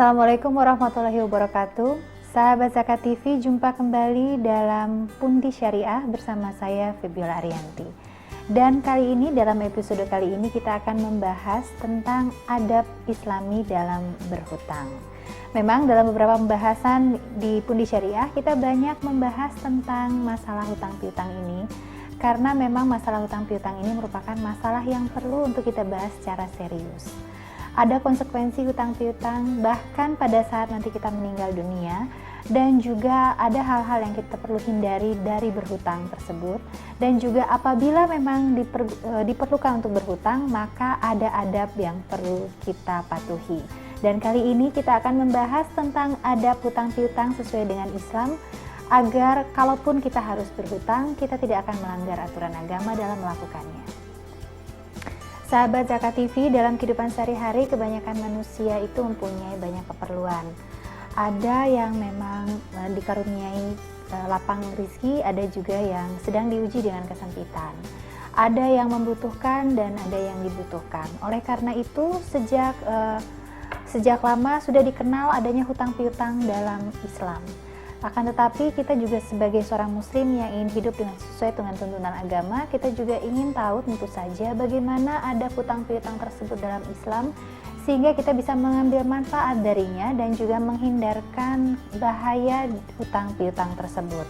Assalamualaikum warahmatullahi wabarakatuh. Sahabat Zakat TV, jumpa kembali dalam Pundi Syariah bersama saya Febiola Arianti. Dan kali ini, dalam episode kali ini kita akan membahas tentang adab Islami dalam berhutang. Memang dalam beberapa pembahasan di Pundi Syariah kita banyak membahas tentang masalah hutang piutang ini, karena memang masalah hutang piutang ini merupakan masalah yang perlu untuk kita bahas secara serius. Ada konsekuensi hutang piutang bahkan pada saat nanti kita meninggal dunia, dan juga ada hal-hal yang kita perlu hindari dari berhutang tersebut. Dan juga apabila memang diperlukan untuk berhutang, maka ada adab yang perlu kita patuhi. Dan kali ini kita akan membahas tentang adab hutang piutang sesuai dengan Islam, agar kalaupun kita harus berhutang, kita tidak akan melanggar aturan agama dalam melakukannya. Sahabat Zakat TV, dalam kehidupan sehari-hari kebanyakan manusia itu mempunyai banyak keperluan. Ada yang memang dikaruniai lapang rezeki, ada juga yang sedang diuji dengan kesempitan. Ada yang membutuhkan dan ada yang dibutuhkan. Oleh karena itu, sejak lama sudah dikenal adanya hutang piutang dalam Islam. Akan tetapi kita juga sebagai seorang muslim yang ingin hidup sesuai dengan tuntunan agama, kita juga ingin tahu tentu saja bagaimana ada hutang piutang tersebut dalam Islam, sehingga kita bisa mengambil manfaat darinya dan juga menghindarkan bahaya hutang piutang tersebut.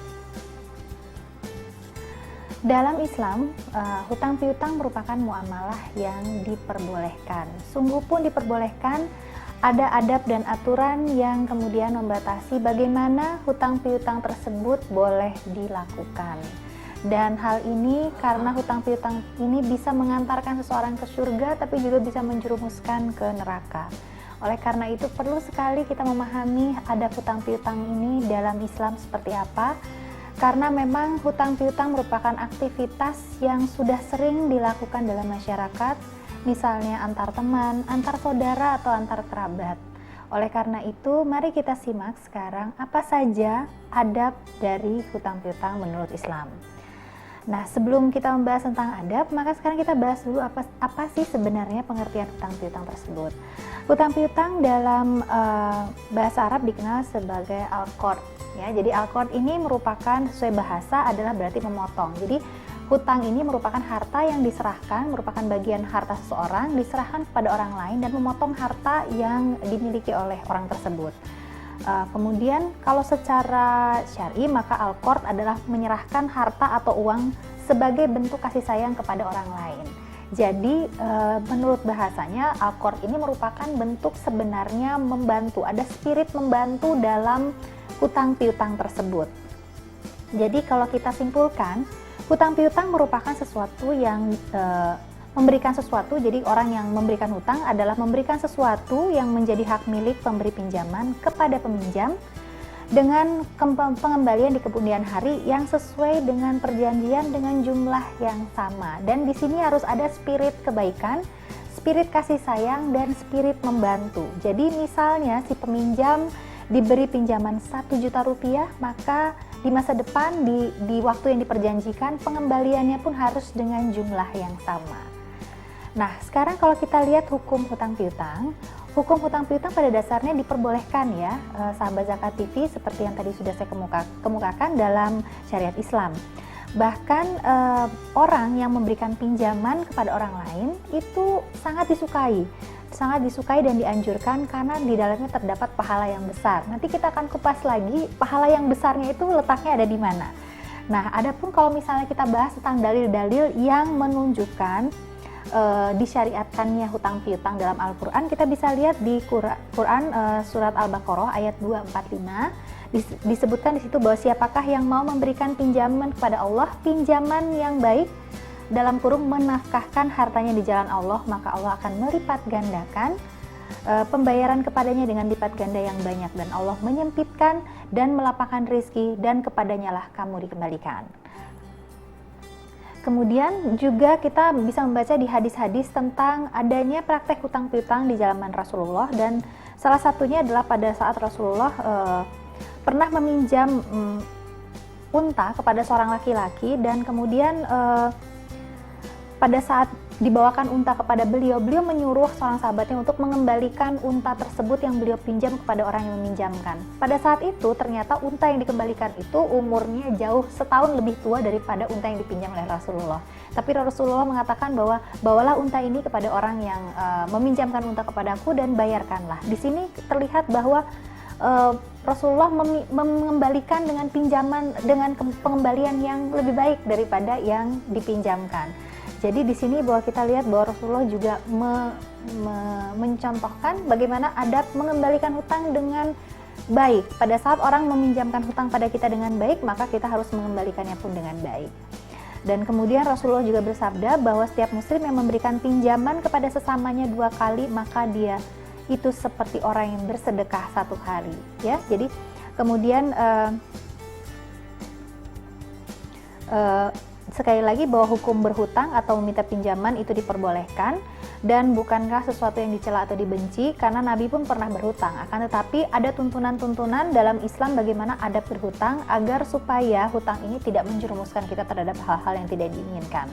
Dalam Islam, hutang piutang merupakan muamalah yang diperbolehkan. Sungguh pun diperbolehkan. Ada adab dan aturan yang kemudian membatasi bagaimana hutang piutang tersebut boleh dilakukan. Dan hal ini karena hutang piutang ini bisa mengantarkan seseorang ke surga, tapi juga bisa menjerumuskan ke neraka. Oleh karena itu perlu sekali kita memahami adab hutang piutang ini dalam Islam seperti apa. Karena memang hutang piutang merupakan aktivitas yang sudah sering dilakukan dalam masyarakat, misalnya antar teman, antar saudara, atau antar kerabat. Oleh karena itu, mari kita simak sekarang apa saja adab dari hutang piutang menurut Islam. Nah, sebelum kita membahas tentang adab, maka sekarang kita bahas dulu apa sih sebenarnya pengertian hutang piutang tersebut. Hutang piutang dalam bahasa Arab dikenal sebagai al-qard. Ya, jadi al-qard ini merupakan, sesuai bahasa, adalah berarti memotong. Jadi hutang ini merupakan harta yang diserahkan, merupakan bagian harta seseorang, diserahkan kepada orang lain dan memotong harta yang dimiliki oleh orang tersebut. Kemudian kalau secara syar'i, maka al-qard adalah menyerahkan harta atau uang sebagai bentuk kasih sayang kepada orang lain. Jadi menurut bahasanya, al-qard ini merupakan bentuk sebenarnya membantu, ada spirit membantu dalam hutang piutang tersebut. Jadi kalau kita simpulkan, hutang piutang merupakan sesuatu yang memberikan sesuatu. Jadi orang yang memberikan hutang adalah memberikan sesuatu yang menjadi hak milik pemberi pinjaman kepada peminjam dengan pengembalian di kemudian hari yang sesuai dengan perjanjian dengan jumlah yang sama. Dan di sini harus ada spirit kebaikan, spirit kasih sayang, dan spirit membantu. Jadi misalnya si peminjam diberi pinjaman 1 juta rupiah, maka di masa depan, di waktu yang diperjanjikan, pengembaliannya pun harus dengan jumlah yang sama. Nah, sekarang kalau kita lihat hukum hutang piutang pada dasarnya diperbolehkan ya, sahabat Zakat TV, seperti yang tadi sudah saya kemukakan dalam syariat Islam. Bahkan orang yang memberikan pinjaman kepada orang lain itu sangat disukai dan dianjurkan karena di dalamnya terdapat pahala yang besar. Nanti kita akan kupas lagi pahala yang besarnya itu letaknya ada di mana. Nah, adapun kalau misalnya kita bahas tentang dalil-dalil yang menunjukkan disyariatkannya hutang piutang dalam Al-Quran, kita bisa lihat di Quran surat Al-Baqarah ayat 245. Disebutkan di situ bahwa siapakah yang mau memberikan pinjaman kepada Allah, pinjaman yang baik, dalam kurung menafkahkan hartanya di jalan Allah, maka Allah akan melipat gandakan pembayaran kepadanya dengan lipat ganda yang banyak, dan Allah menyempitkan dan melapangkan rezeki, dan kepadanya lah kamu dikembalikan. Kemudian juga kita bisa membaca di hadis-hadis tentang adanya praktek hutang piutang di zaman Rasulullah, dan salah satunya adalah pada saat Rasulullah pernah meminjam unta kepada seorang laki-laki, dan kemudian pada saat dibawakan unta kepada beliau, beliau menyuruh seorang sahabatnya untuk mengembalikan unta tersebut yang beliau pinjam kepada orang yang meminjamkan. Pada saat itu ternyata unta yang dikembalikan itu umurnya jauh setahun lebih tua daripada unta yang dipinjam oleh Rasulullah. Tapi Rasulullah mengatakan bahwa bawalah unta ini kepada orang yang meminjamkan unta kepadaku dan bayarkanlah. Di sini terlihat bahwa Rasulullah mengembalikan dengan pinjaman, dengan pengembalian yang lebih baik daripada yang dipinjamkan. Jadi di sini bahwa kita lihat bahwa Rasulullah juga mencontohkan bagaimana adab mengembalikan hutang dengan baik. Pada saat orang meminjamkan hutang pada kita dengan baik, maka kita harus mengembalikannya pun dengan baik. Dan kemudian Rasulullah juga bersabda bahwa setiap muslim yang memberikan pinjaman kepada sesamanya 2 kali, maka dia itu seperti orang yang bersedekah 1 hari. Ya, jadi kemudian sekali lagi bahwa hukum berhutang atau meminta pinjaman itu diperbolehkan dan bukankah sesuatu yang dicela atau dibenci, karena Nabi pun pernah berhutang. Akan tetapi ada tuntunan-tuntunan dalam Islam bagaimana adab berhutang agar supaya hutang ini tidak menjerumuskan kita terhadap hal-hal yang tidak diinginkan.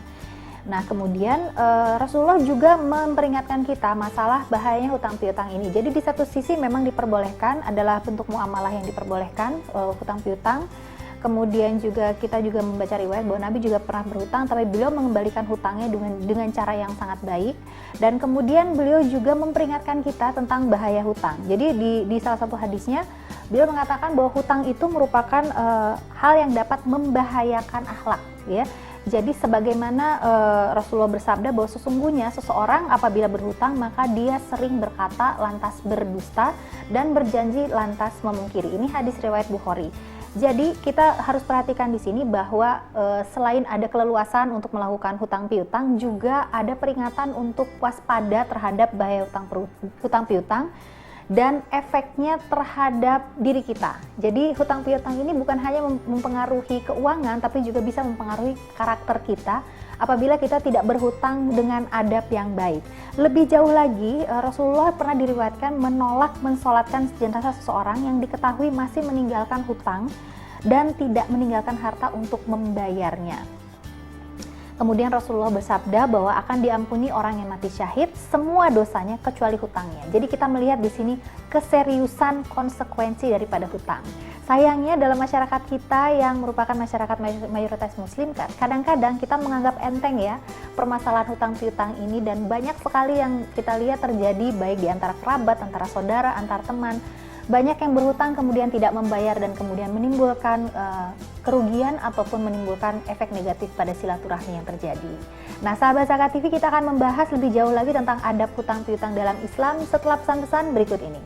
Nah, kemudian Rasulullah juga memperingatkan kita masalah bahayanya hutang piutang ini. Jadi di satu sisi memang diperbolehkan, adalah bentuk muamalah yang diperbolehkan, hutang piutang. Kemudian juga kita juga membaca riwayat bahwa Nabi juga pernah berhutang, tapi beliau mengembalikan hutangnya dengan cara yang sangat baik. Dan kemudian beliau juga memperingatkan kita tentang bahaya hutang. Jadi di salah satu hadisnya beliau mengatakan bahwa hutang itu merupakan hal yang dapat membahayakan akhlak, ya. Jadi sebagaimana Rasulullah bersabda bahwa sesungguhnya seseorang apabila berhutang maka dia sering berkata lantas berdusta dan berjanji lantas memungkiri. Ini hadis riwayat Bukhari. Jadi kita harus perhatikan di sini bahwa selain ada keleluasan untuk melakukan hutang piutang, juga ada peringatan untuk waspada terhadap bahaya hutang piutang dan efeknya terhadap diri kita. Jadi hutang piutang ini bukan hanya mempengaruhi keuangan, tapi juga bisa mempengaruhi karakter kita apabila kita tidak berhutang dengan adab yang baik. Lebih jauh lagi, Rasulullah pernah diriwayatkan menolak mensolatkan jenazah seseorang yang diketahui masih meninggalkan hutang dan tidak meninggalkan harta untuk membayarnya. Kemudian Rasulullah bersabda bahwa akan diampuni orang yang mati syahid semua dosanya kecuali hutangnya. Jadi kita melihat di sini keseriusan konsekuensi daripada hutang. Sayangnya dalam masyarakat kita yang merupakan masyarakat mayoritas muslim, kadang-kadang kita menganggap enteng ya permasalahan hutang piutang ini, dan banyak sekali yang kita lihat terjadi baik di antara kerabat, antara saudara, antar teman. Banyak yang berhutang kemudian tidak membayar dan kemudian menimbulkan kerugian ataupun menimbulkan efek negatif pada silaturahmi yang terjadi. Nah, sahabat Zakat TV, kita akan membahas lebih jauh lagi tentang adab hutang piutang dalam Islam setelah pesan-pesan berikut ini.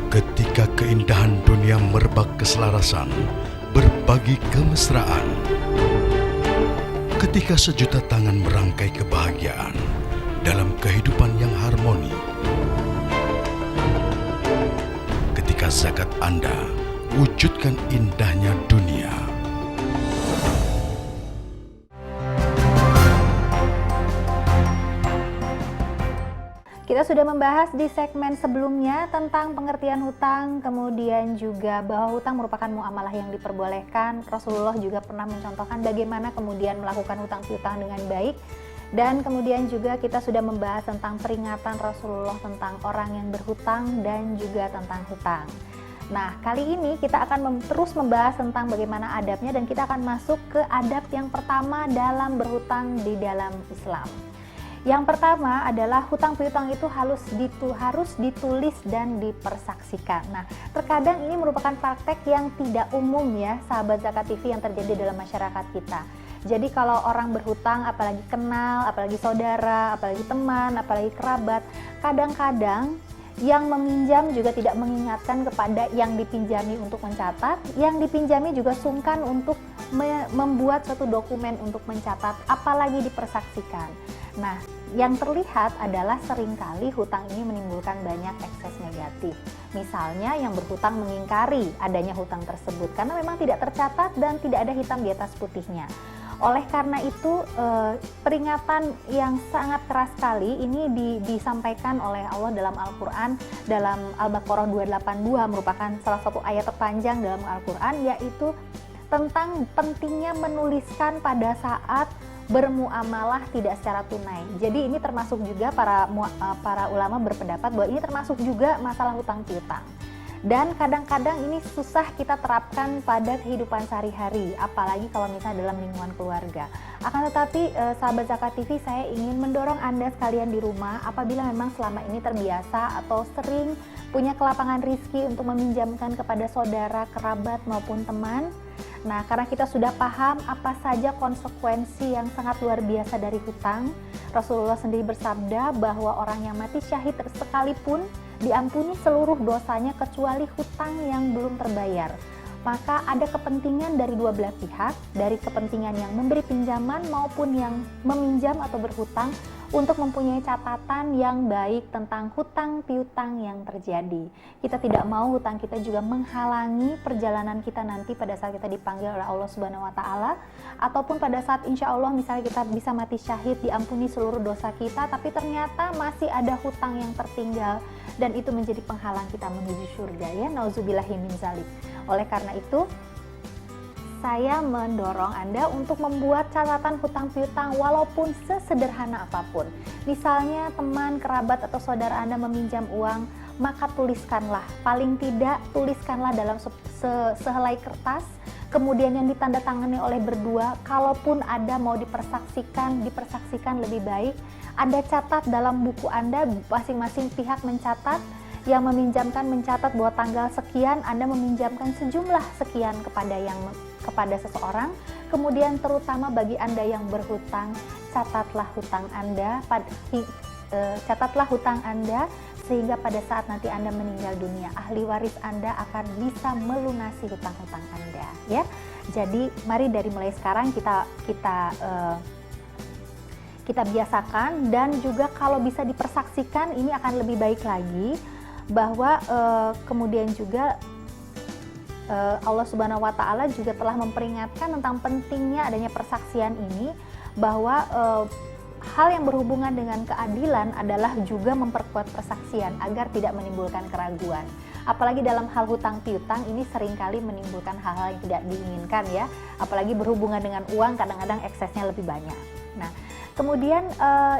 Ketika keindahan dunia merebak keselarasan, berbagi kemesraan. Ketika sejuta tangan merangkai kebahagiaan dalam kehidupan yang harmoni. Ketika zakat Anda wujudkan indahnya dunia. Kita sudah membahas di segmen sebelumnya tentang pengertian hutang, kemudian juga bahwa hutang merupakan muamalah yang diperbolehkan. Rasulullah juga pernah mencontohkan bagaimana kemudian melakukan hutang piutang dengan baik. Dan kemudian juga kita sudah membahas tentang peringatan Rasulullah tentang orang yang berhutang dan juga tentang hutang. Nah, kali ini kita akan terus membahas tentang bagaimana adabnya, dan kita akan masuk ke adab yang pertama dalam berhutang di dalam Islam. Yang pertama adalah hutang piutang itu harus ditulis dan dipersaksikan. Nah, terkadang ini merupakan praktek yang tidak umum ya, sahabat Zakat TV, yang terjadi dalam masyarakat kita. Jadi kalau orang berhutang, apalagi kenal, apalagi saudara, apalagi teman, apalagi kerabat, kadang-kadang yang meminjam juga tidak mengingatkan kepada yang dipinjami untuk mencatat, yang dipinjami juga sungkan untuk membuat suatu dokumen untuk mencatat, apalagi dipersaksikan. Nah, yang terlihat adalah seringkali hutang ini menimbulkan banyak ekses negatif. Misalnya yang berhutang mengingkari adanya hutang tersebut karena memang tidak tercatat dan tidak ada hitam di atas putihnya. Oleh karena itu peringatan yang sangat keras sekali ini disampaikan oleh Allah dalam Al-Quran, dalam Al-Baqarah 282, merupakan salah satu ayat terpanjang dalam Al-Quran, yaitu tentang pentingnya menuliskan pada saat bermuamalah tidak secara tunai. Jadi ini termasuk juga para ulama berpendapat bahwa ini termasuk juga masalah hutang piutang. Dan kadang-kadang ini susah kita terapkan pada kehidupan sehari-hari, apalagi kalau misalnya dalam lingkungan keluarga. Akan tetapi sahabat Zakat TV, saya ingin mendorong Anda sekalian di rumah, apabila memang selama ini terbiasa atau sering punya kelapangan rizki untuk meminjamkan kepada saudara, kerabat maupun teman. Nah, karena kita sudah paham apa saja konsekuensi yang sangat luar biasa dari hutang, Rasulullah sendiri bersabda bahwa orang yang mati syahid sekalipun diampuni seluruh dosanya kecuali hutang yang belum terbayar. Maka ada kepentingan dari dua belah pihak, dari kepentingan yang memberi pinjaman maupun yang meminjam atau berhutang, untuk mempunyai catatan yang baik tentang hutang piutang yang terjadi. Kita tidak mau hutang kita juga menghalangi perjalanan kita nanti pada saat kita dipanggil oleh Allah Subhanahu wa Ta'ala, ataupun pada saat insya Allah misalnya kita bisa mati syahid, diampuni seluruh dosa kita, tapi ternyata masih ada hutang yang tertinggal dan itu menjadi penghalang kita menuju surga, ya. Nauzubillahi min zalik. Oleh karena itu, saya mendorong Anda untuk membuat catatan hutang piutang walaupun sesederhana apapun. Misalnya teman, kerabat, atau saudara Anda meminjam uang, maka tuliskanlah. Paling tidak tuliskanlah dalam sehelai kertas, kemudian yang ditandatangani oleh berdua. Kalaupun ada mau dipersaksikan lebih baik. Anda catat dalam buku Anda, masing-masing pihak mencatat. Yang meminjamkan mencatat bahwa tanggal sekian Anda meminjamkan sejumlah sekian kepada seseorang. Kemudian terutama bagi Anda yang berhutang, catatlah hutang Anda sehingga pada saat nanti Anda meninggal dunia, ahli waris Anda akan bisa melunasi hutang-hutang Anda, ya. Jadi mari dari mulai sekarang kita biasakan, dan juga kalau bisa dipersaksikan ini akan lebih baik lagi, bahwa kemudian juga Allah Subhanahu wa Ta'ala juga telah memperingatkan tentang pentingnya adanya persaksian ini, bahwa hal yang berhubungan dengan keadilan adalah juga memperkuat persaksian agar tidak menimbulkan keraguan. Apalagi dalam hal hutang piutang ini seringkali menimbulkan hal-hal yang tidak diinginkan, ya. Apalagi berhubungan dengan uang, kadang-kadang eksesnya lebih banyak. Nah, kemudian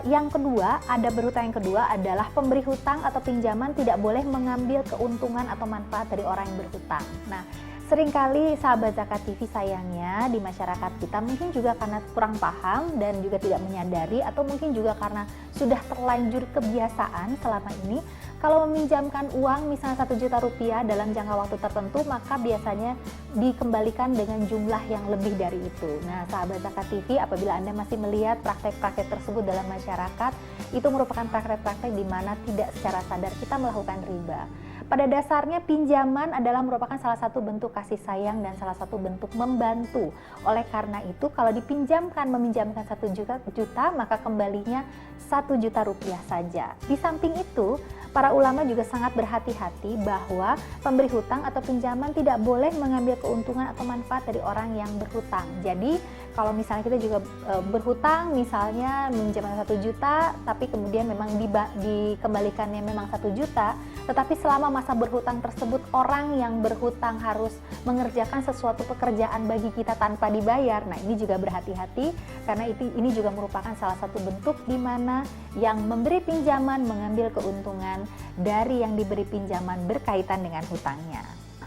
yang kedua, ada berhutang yang kedua adalah pemberi hutang atau pinjaman tidak boleh mengambil keuntungan atau manfaat dari orang yang berhutang. Nah, seringkali sahabat Zakat TV sayangnya di masyarakat kita mungkin juga karena kurang paham dan juga tidak menyadari, atau mungkin juga karena sudah terlanjur kebiasaan selama ini, kalau meminjamkan uang misalnya 1 juta rupiah dalam jangka waktu tertentu, maka biasanya dikembalikan dengan jumlah yang lebih dari itu. Nah, sahabat Zakat TV, apabila Anda masih melihat praktek-praktek tersebut dalam masyarakat, itu merupakan praktek-praktek di mana tidak secara sadar kita melakukan riba. Pada dasarnya pinjaman adalah merupakan salah satu bentuk kasih sayang dan salah satu bentuk membantu. Oleh karena itu, kalau meminjamkan 1 juta, maka kembalinya 1 juta rupiah saja. Di samping itu, para ulama juga sangat berhati-hati bahwa pemberi hutang atau pinjaman tidak boleh mengambil keuntungan atau manfaat dari orang yang berhutang. Jadi, kalau misalnya kita juga berhutang, misalnya meminjamkan 1 juta, tapi kemudian memang dikembalikannya memang 1 juta, tetapi selama masa berhutang tersebut orang yang berhutang harus mengerjakan sesuatu pekerjaan bagi kita tanpa dibayar. Nah, ini juga berhati-hati, karena ini juga merupakan salah satu bentuk di mana yang memberi pinjaman mengambil keuntungan dari yang diberi pinjaman berkaitan dengan hutangnya.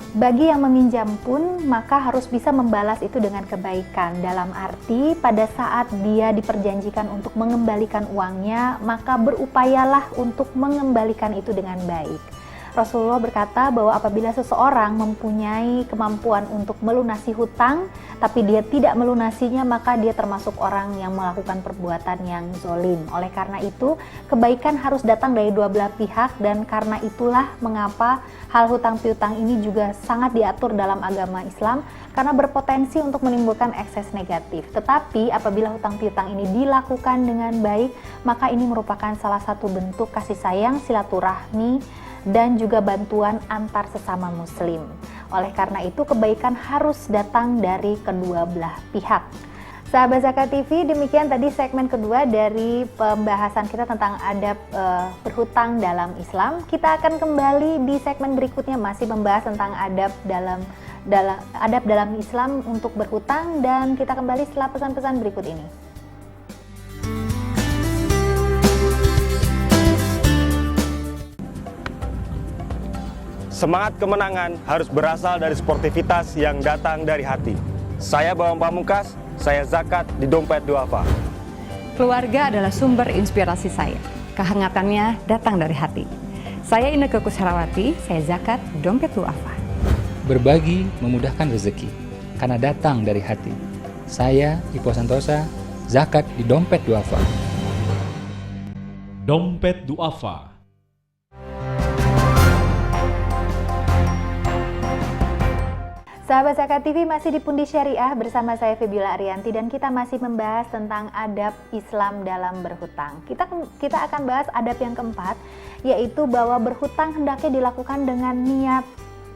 Bagi yang meminjam pun, maka harus bisa membalas itu dengan kebaikan. Dalam arti, pada saat dia diperjanjikan untuk mengembalikan uangnya, maka berupayalah untuk mengembalikan itu dengan baik. Rasulullah berkata bahwa apabila seseorang mempunyai kemampuan untuk melunasi hutang, tapi dia tidak melunasinya, maka dia termasuk orang yang melakukan perbuatan yang zolim. Oleh karena itu, kebaikan harus datang dari dua belah pihak, dan karena itulah mengapa hal hutang piutang ini juga sangat diatur dalam agama Islam, karena berpotensi untuk menimbulkan ekses negatif. Tetapi apabila hutang piutang ini dilakukan dengan baik, maka ini merupakan salah satu bentuk kasih sayang, silaturahmi, dan juga bantuan antar sesama muslim. Oleh karena itu, kebaikan harus datang dari kedua belah pihak. Sahabat Zakat TV, demikian tadi segmen kedua dari pembahasan kita tentang adab berhutang dalam Islam. Kita akan kembali di segmen berikutnya masih membahas tentang adab dalam Islam untuk berhutang, dan kita kembali setelah pesan-pesan berikut ini. Semangat kemenangan harus berasal dari sportivitas yang datang dari hati. Saya Bambang Pamungkas, saya zakat di Dompet Duafa. Keluarga adalah sumber inspirasi saya. Kehangatannya datang dari hati. Saya Inneke Koesherawati, saya zakat di Dompet Duafa. Berbagi memudahkan rezeki, karena datang dari hati. Saya Ipo Santosa, zakat di Dompet Duafa. Dompet Duafa. Sahabat Zakat TV masih di Pundi Syariah bersama saya Febiola Arianti, dan kita masih membahas tentang adab Islam dalam berhutang. Kita akan bahas adab yang keempat, yaitu bahwa berhutang hendaknya dilakukan dengan niat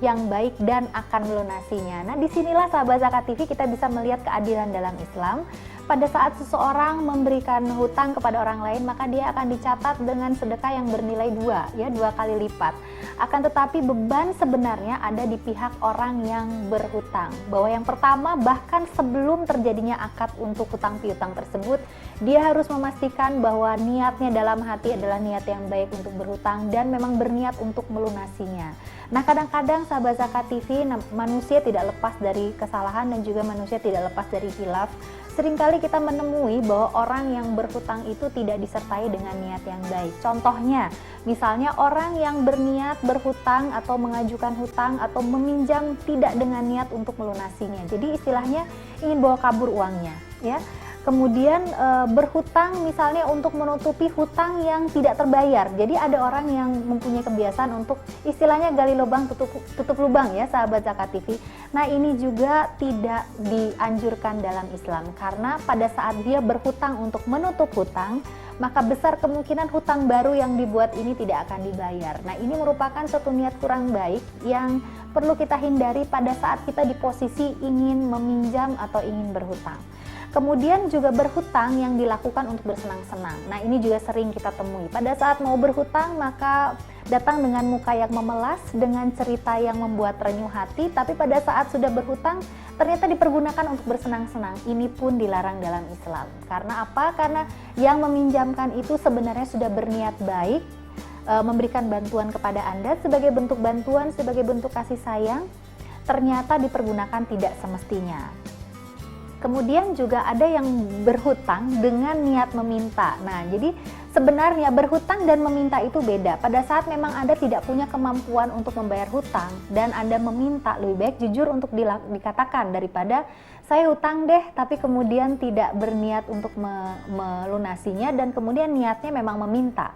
yang baik dan akan melunasinya. Nah, disinilah sahabat Zakat TV kita bisa melihat keadilan dalam Islam. Pada saat seseorang memberikan hutang kepada orang lain, maka dia akan dicatat dengan sedekah yang bernilai dua kali lipat. Akan tetapi beban sebenarnya ada di pihak orang yang berhutang. Bahwa yang pertama, bahkan sebelum terjadinya akad untuk hutang piutang tersebut, dia harus memastikan bahwa niatnya dalam hati adalah niat yang baik untuk berhutang dan memang berniat untuk melunasinya. Nah, kadang-kadang sahabat Zakat TV, manusia tidak lepas dari kesalahan dan juga manusia tidak lepas dari khilaf. Seringkali kita menemui bahwa orang yang berhutang itu tidak disertai dengan niat yang baik. Contohnya, misalnya orang yang berniat berhutang atau mengajukan hutang atau meminjam tidak dengan niat untuk melunasinya. Jadi istilahnya ingin bawa kabur uangnya, ya. Kemudian berhutang misalnya untuk menutupi hutang yang tidak terbayar. Jadi ada orang yang mempunyai kebiasaan untuk istilahnya gali lubang tutup lubang, ya sahabat Zakat TV. Nah, ini juga tidak dianjurkan dalam Islam, karena pada saat dia berhutang untuk menutup hutang, maka besar kemungkinan hutang baru yang dibuat ini tidak akan dibayar. Nah, ini merupakan suatu niat kurang baik yang perlu kita hindari pada saat kita di posisi ingin meminjam atau ingin berhutang. Kemudian juga berhutang yang dilakukan untuk bersenang-senang. Nah, ini juga sering kita temui. Pada saat mau berhutang, maka datang dengan muka yang memelas, dengan cerita yang membuat renyuh hati, tapi pada saat sudah berhutang, ternyata dipergunakan untuk bersenang-senang. Ini pun dilarang dalam Islam. Karena apa? Karena yang meminjamkan itu sebenarnya sudah berniat baik, memberikan bantuan kepada Anda sebagai bentuk bantuan, sebagai bentuk kasih sayang, ternyata dipergunakan tidak semestinya. Kemudian juga ada yang berhutang dengan niat meminta. Nah, jadi sebenarnya berhutang dan meminta itu beda. Pada saat memang Anda tidak punya kemampuan untuk membayar hutang dan Anda meminta, lebih baik jujur untuk dikatakan daripada saya hutang deh tapi kemudian tidak berniat untuk melunasinya dan kemudian niatnya memang meminta.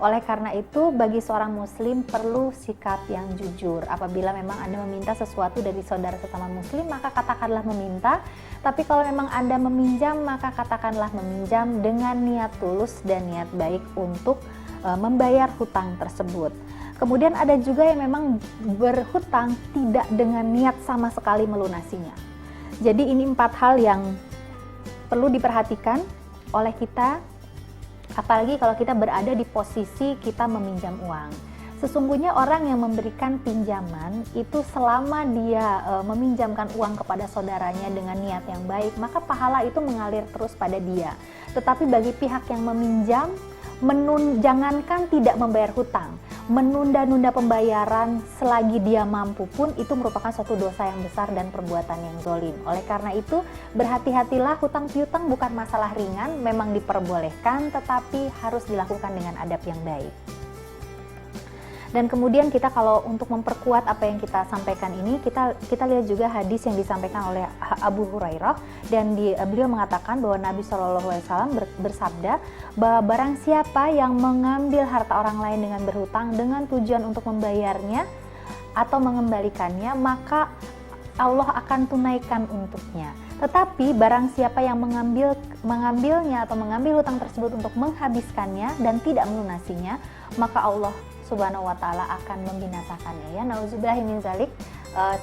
Oleh karena itu, bagi seorang muslim perlu sikap yang jujur. Apabila memang Anda meminta sesuatu dari saudara sesama muslim, maka katakanlah meminta. Tapi kalau memang Anda meminjam, maka katakanlah meminjam dengan niat tulus dan niat baik untuk membayar hutang tersebut. Kemudian ada juga yang memang berhutang tidak dengan niat sama sekali melunasinya. Jadi ini 4 hal yang perlu diperhatikan oleh kita, apalagi kalau kita berada di posisi kita meminjam uang. Sesungguhnya orang yang memberikan pinjaman itu selama dia meminjamkan uang kepada saudaranya dengan niat yang baik, maka pahala itu mengalir terus pada dia. Tetapi bagi pihak yang meminjam, jangankan tidak membayar hutang, menunda-nunda pembayaran selagi dia mampu pun itu merupakan suatu dosa yang besar dan perbuatan yang zalim. Oleh karena itu, berhati-hatilah, hutang piutang bukan masalah ringan, memang diperbolehkan tetapi harus dilakukan dengan adab yang baik. Dan kemudian kita kalau untuk memperkuat apa yang kita sampaikan ini, kita lihat juga hadis yang disampaikan oleh Abu Hurairah, dan beliau mengatakan bahwa Nabi SAW bersabda bahwa barang siapa yang mengambil harta orang lain dengan berhutang dengan tujuan untuk membayarnya atau mengembalikannya, maka Allah akan tunaikan untuknya. Tetapi barang siapa yang mengambilnya atau mengambil hutang tersebut untuk menghabiskannya dan tidak melunasinya, maka Allah Subhanahu wa ta'ala akan membinasakannya, ya. Nauzubillahi min zalik.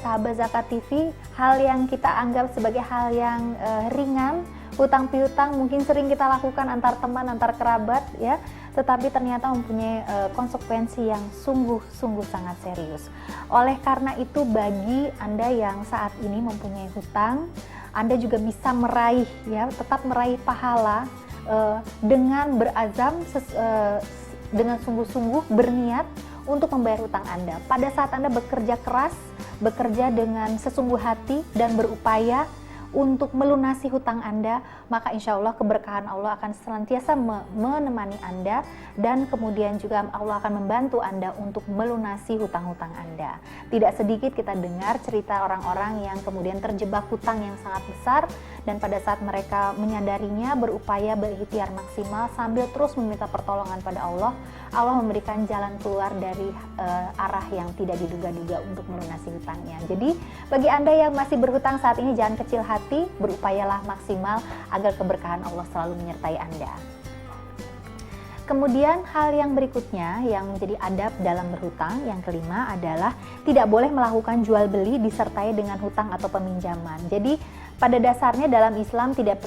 Sahabat Zakat TV, hal yang kita anggap sebagai hal yang ringan hutang piutang mungkin sering kita lakukan antar teman, antar kerabat ya, tetapi ternyata mempunyai konsekuensi yang sungguh-sungguh sangat serius. Oleh karena itu, bagi Anda yang saat ini mempunyai hutang, Anda juga bisa meraih ya, tetap meraih pahala dengan berazam, dengan sungguh-sungguh berniat untuk membayar hutang Anda. Pada saat Anda bekerja keras, bekerja dengan sesungguh hati dan berupaya untuk melunasi hutang Anda, maka insya Allah keberkahan Allah akan senantiasa menemani Anda, dan kemudian juga Allah akan membantu Anda untuk melunasi hutang-hutang Anda. Tidak sedikit kita dengar cerita orang-orang yang kemudian terjebak hutang yang sangat besar, dan pada saat mereka menyadarinya berupaya berikhtiar maksimal sambil terus meminta pertolongan pada Allah, Allah memberikan jalan keluar dari arah yang tidak diduga-duga untuk melunasi hutangnya. Jadi bagi Anda yang masih berhutang saat ini, jangan kecil hati, berupayalah maksimal agar keberkahan Allah selalu menyertai Anda. Kemudian hal yang berikutnya yang menjadi adab dalam berhutang, yang kelima adalah tidak boleh melakukan jual beli disertai dengan hutang atau peminjaman. Jadi pada dasarnya dalam Islam tidak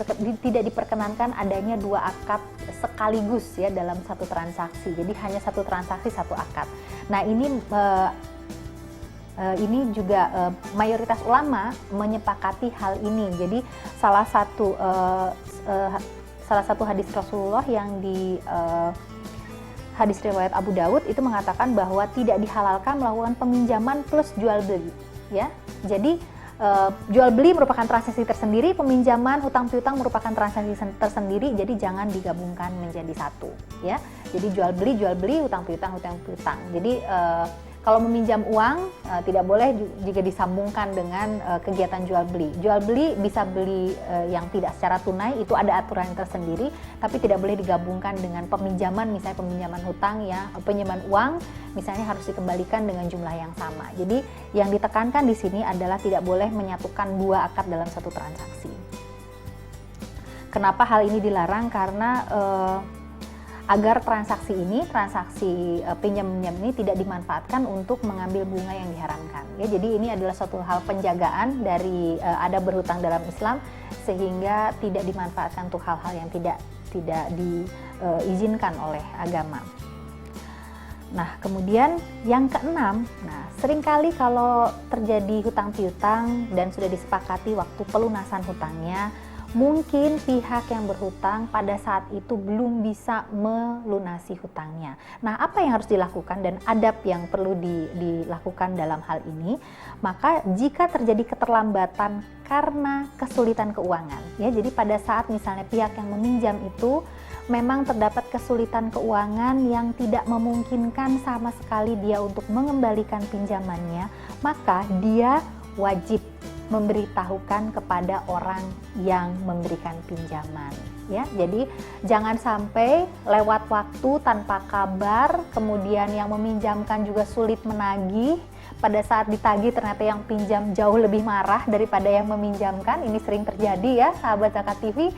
diperkenankan adanya dua akad sekaligus ya dalam satu transaksi. Jadi hanya satu transaksi satu akad. Nah ini juga mayoritas ulama menyepakati hal ini. Jadi salah satu hadis Rasulullah yang di hadis riwayat Abu Daud itu mengatakan bahwa tidak dihalalkan melakukan peminjaman plus jual beli ya. Jadi jual beli merupakan transaksi tersendiri, peminjaman hutang piutang merupakan transaksi tersendiri, jadi jangan digabungkan menjadi satu ya. Jadi jual beli, hutang piutang. Jadi kalau meminjam uang tidak boleh juga disambungkan dengan kegiatan jual beli. Jual beli bisa beli yang tidak secara tunai, itu ada aturan tersendiri, tapi tidak boleh digabungkan dengan peminjaman, misalnya peminjaman hutang ya, pinjaman uang misalnya harus dikembalikan dengan jumlah yang sama. Jadi yang ditekankan di sini adalah tidak boleh menyatukan dua akad dalam satu transaksi. Kenapa hal ini dilarang? Karena agar transaksi pinjam-meminjam ini tidak dimanfaatkan untuk mengambil bunga yang diharamkan. Ya, jadi ini adalah suatu hal penjagaan dari adab berhutang dalam Islam, sehingga tidak dimanfaatkan untuk hal-hal yang tidak diizinkan oleh agama. Nah, kemudian yang keenam, seringkali kalau terjadi hutang piutang dan sudah disepakati waktu pelunasan hutangnya, mungkin pihak yang berhutang pada saat itu belum bisa melunasi hutangnya. Nah, apa yang harus dilakukan dan adab yang perlu dilakukan dalam hal ini? Maka jika terjadi keterlambatan karena kesulitan keuangan, ya, jadi pada saat misalnya pihak yang meminjam itu memang terdapat kesulitan keuangan yang tidak memungkinkan sama sekali dia untuk mengembalikan pinjamannya, maka dia wajib memberitahukan kepada orang yang memberikan pinjaman ya. Jadi jangan sampai lewat waktu tanpa kabar, kemudian yang meminjamkan juga sulit menagih. Pada saat ditagih ternyata yang pinjam jauh lebih marah daripada yang meminjamkan. Ini sering terjadi ya sahabat Zakat TV.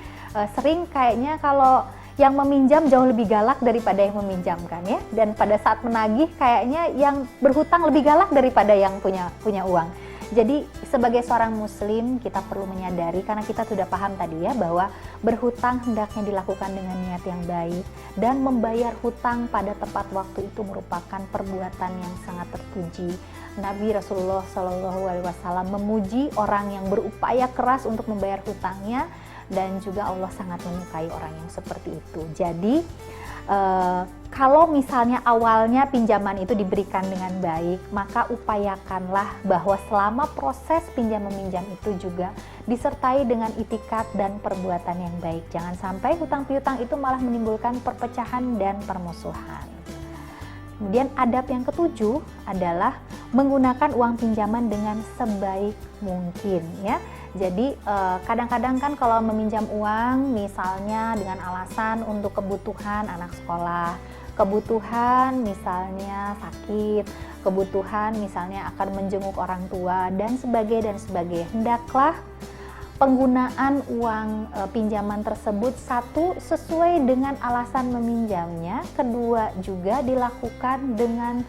Sering kayaknya kalau yang meminjam jauh lebih galak daripada yang meminjamkan ya. Dan pada saat menagih kayaknya yang berhutang lebih galak daripada yang punya uang. Jadi sebagai seorang muslim kita perlu menyadari, karena kita sudah paham tadi ya, bahwa berhutang hendaknya dilakukan dengan niat yang baik, dan membayar hutang pada tepat waktu itu merupakan perbuatan yang sangat terpuji. Nabi Rasulullah SAW memuji orang yang berupaya keras untuk membayar hutangnya, dan juga Allah sangat menyukai orang yang seperti itu. Jadi kalau misalnya awalnya pinjaman itu diberikan dengan baik, maka upayakanlah bahwa selama proses pinjam meminjam itu juga disertai dengan itikat dan perbuatan yang baik. Jangan sampai hutang piutang itu malah menimbulkan perpecahan dan permusuhan. Kemudian adab yang ketujuh adalah menggunakan uang pinjaman dengan sebaik mungkin ya. Jadi kadang-kadang kan kalau meminjam uang misalnya dengan alasan untuk kebutuhan anak sekolah, kebutuhan misalnya sakit, kebutuhan misalnya akan menjenguk orang tua dan sebagainya. Hendaklah penggunaan uang pinjaman tersebut, satu, sesuai dengan alasan meminjamnya, kedua juga dilakukan dengan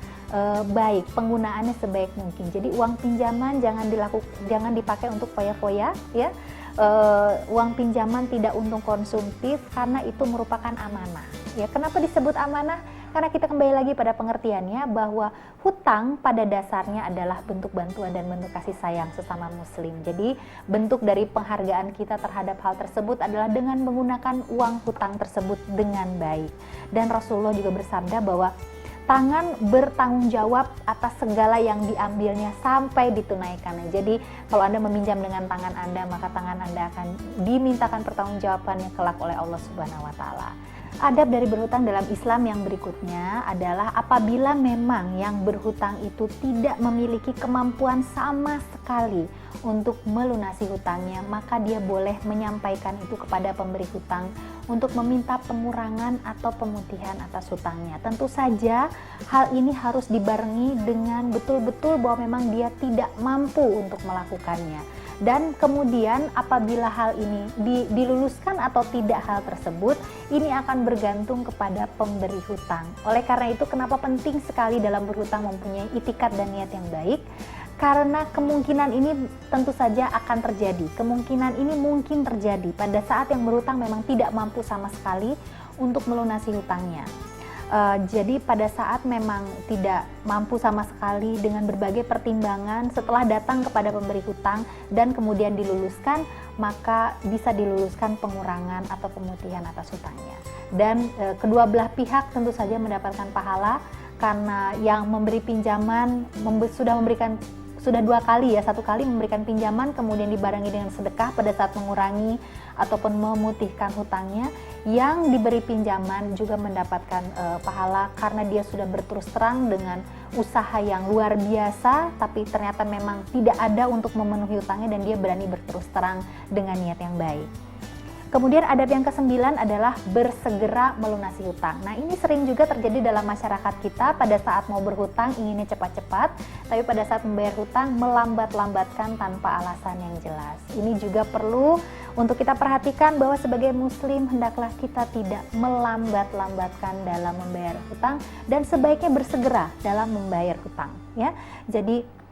baik, penggunaannya sebaik mungkin. Jadi uang pinjaman jangan dipakai untuk foya-foya, ya. Uang pinjaman tidak untuk konsumtif karena itu merupakan amanah. Ya, kenapa disebut amanah? Karena kita kembali lagi pada pengertiannya bahwa hutang pada dasarnya adalah bentuk bantuan dan bentuk kasih sayang sesama muslim. Jadi bentuk dari penghargaan kita terhadap hal tersebut adalah dengan menggunakan uang hutang tersebut dengan baik. Dan Rasulullah juga bersabda bahwa tangan bertanggung jawab atas segala yang diambilnya sampai ditunaikan. Jadi kalau Anda meminjam dengan tangan Anda, maka tangan Anda akan dimintakan pertanggungjawabannya kelak oleh Allah Subhanahu wa taala. Adab dari berhutang dalam Islam yang berikutnya adalah apabila memang yang berhutang itu tidak memiliki kemampuan sama sekali untuk melunasi hutangnya, maka dia boleh menyampaikan itu kepada pemberi hutang untuk meminta pengurangan atau pemutihan atas hutangnya. Tentu saja hal ini harus dibarengi dengan betul-betul bahwa memang dia tidak mampu untuk melakukannya. Dan kemudian apabila hal ini diluluskan atau tidak hal tersebut, ini akan bergantung kepada pemberi hutang. Oleh karena itu, kenapa penting sekali dalam berhutang mempunyai itikad dan niat yang baik? Karena kemungkinan ini tentu saja akan terjadi. Kemungkinan ini mungkin terjadi pada saat yang berhutang memang tidak mampu sama sekali untuk melunasi hutangnya. Jadi pada saat memang tidak mampu sama sekali dengan berbagai pertimbangan, setelah datang kepada pemberi hutang dan kemudian diluluskan, maka bisa diluluskan pengurangan atau pemutihan atas hutangnya. Dan kedua belah pihak tentu saja mendapatkan pahala, karena yang memberi pinjaman sudah dua kali ya, satu kali memberikan pinjaman kemudian dibarengi dengan sedekah pada saat mengurangi ataupun memutihkan hutangnya. Yang diberi pinjaman juga mendapatkan pahala karena dia sudah berterus terang dengan usaha yang luar biasa, tapi ternyata memang tidak ada untuk memenuhi hutangnya dan dia berani berterus terang dengan niat yang baik. Kemudian adab yang ke-9 adalah bersegera melunasi hutang. Nah, ini sering juga terjadi dalam masyarakat kita. Pada saat mau berhutang inginnya cepat-cepat, tapi pada saat membayar hutang melambat-lambatkan tanpa alasan yang jelas. Ini juga perlu untuk kita perhatikan bahwa sebagai muslim hendaklah kita tidak melambat-lambatkan dalam membayar hutang dan sebaiknya bersegera dalam membayar hutang, ya. Jadi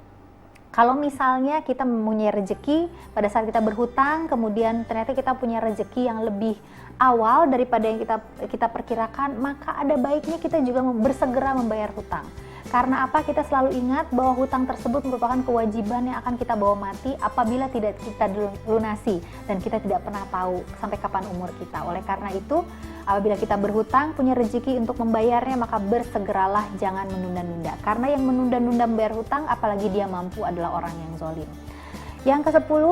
kalau misalnya kita mempunyai rezeki pada saat kita berhutang, kemudian ternyata kita punya rezeki yang lebih awal daripada yang kita perkirakan, maka ada baiknya kita juga bersegera membayar hutang. Karena apa? Kita selalu ingat bahwa hutang tersebut merupakan kewajiban yang akan kita bawa mati apabila tidak kita lunasi, dan kita tidak pernah tahu sampai kapan umur kita. Oleh karena itu, apabila kita berhutang, punya rezeki untuk membayarnya, maka bersegeralah, jangan menunda-nunda. Karena yang menunda-nunda membayar hutang, apalagi dia mampu, adalah orang yang zalim. Yang ke-10,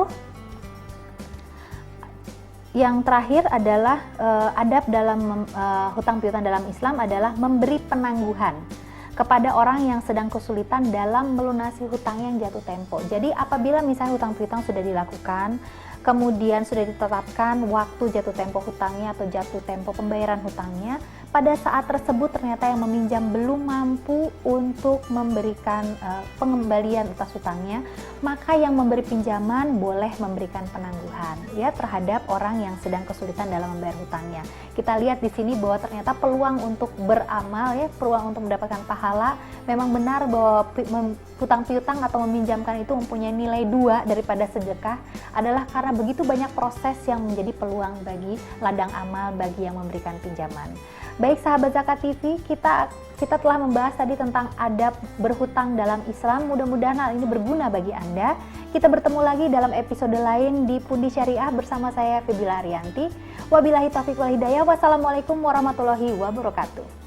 yang terakhir adalah adab dalam hutang piutang dalam Islam adalah memberi penangguhan kepada orang yang sedang kesulitan dalam melunasi hutang yang jatuh tempo. Jadi apabila misalnya hutang piutang sudah dilakukan, kemudian sudah ditetapkan waktu jatuh tempo hutangnya atau jatuh tempo pembayaran hutangnya, pada saat tersebut ternyata yang meminjam belum mampu untuk memberikan pengembalian atas hutangnya, maka yang memberi pinjaman boleh memberikan penangguhan ya terhadap orang yang sedang kesulitan dalam membayar hutangnya. Kita lihat di sini bahwa ternyata peluang untuk beramal ya, peluang untuk mendapatkan pahala, memang benar bahwa hutang piutang atau meminjamkan itu mempunyai nilai 2 daripada sedekah, adalah karena begitu banyak proses yang menjadi peluang bagi ladang amal bagi yang memberikan pinjaman. Baik sahabat Zakat TV, kita telah membahas tadi tentang adab berhutang dalam Islam. Mudah-mudahan hal ini berguna bagi Anda. Kita bertemu lagi dalam episode lain di Pundi Syariah bersama saya Fibila Ariyanti. Wabillahi taufiq wal hidayah. Wassalamualaikum warahmatullahi wabarakatuh.